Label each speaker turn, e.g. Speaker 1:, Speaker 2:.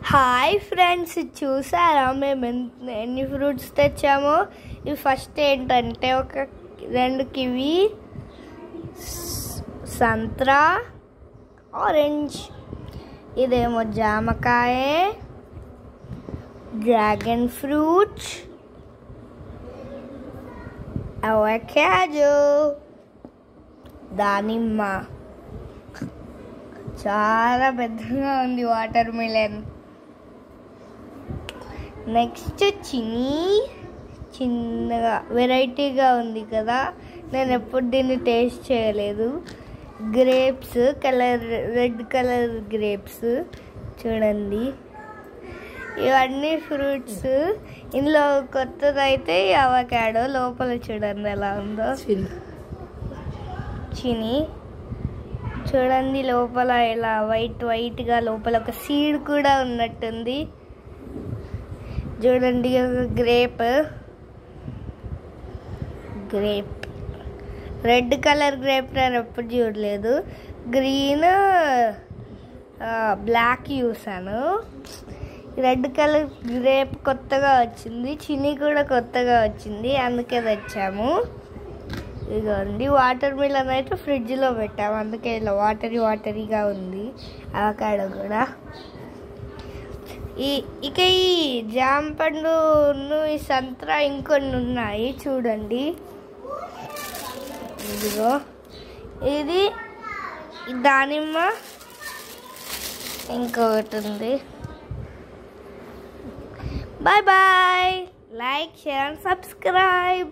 Speaker 1: Hi friends, చూసారా మేము ఎన్ని ఫ్రూట్స్ తెచ్చామో? ఇవి ఫస్ట్ ఏంటంటే ఒక 2 కివి, సంత్రా, ఆరెంజ్, ఇదేమో జామకాయ, డ్రాగన్ ఫ్రూట్, అవకాడో, దానిమ్మ, చాలా పెద్దగా ఉంది వాటర్ మిలన్. నెక్స్ట్ చిన్నగా వెరైటీగా ఉంది కదా, నేను ఎప్పుడు దీన్ని టేస్ట్ చేయలేదు. గ్రేప్స్, రెడ్ కలర్ గ్రేప్స్ చూడండి. ఇవన్నీ ఫ్రూట్స్. ఇందులో కొత్తదైతే అవకాడో. లోపల చూడండి ఎలా ఉందో. చిని చూడండి లోపల ఎలా వైట్గా, లోపల ఒక సీడ్ కూడా ఉన్నట్టుంది. చూడండి ఒక గ్రేప్, రెడ్ కలర్ గ్రేప్ నేను ఎప్పుడు చూడలేదు. గ్రీన్, బ్లాక్ చూసాను. రెడ్ కలర్ గ్రేప్ కొత్తగా వచ్చింది. చిని కూడా కొత్తగా వచ్చింది, అందుకే తెచ్చాము. ఇదిగోండి వాటర్ మిలన్ అయితే ఫ్రిడ్జ్లో పెట్టాము, అందుకే ఇలా వాటరీగా ఉంది. అవకాడో కూడా. ఇక ఈ జామ పండు, ఈ సంత్రా, ఇంకొన్ని ఉన్నాయి చూడండి. ఇదిగో ఇది దానిమ్మ, ఇంకొకటి ఉంది. Bye bye. Like, share, subscribe.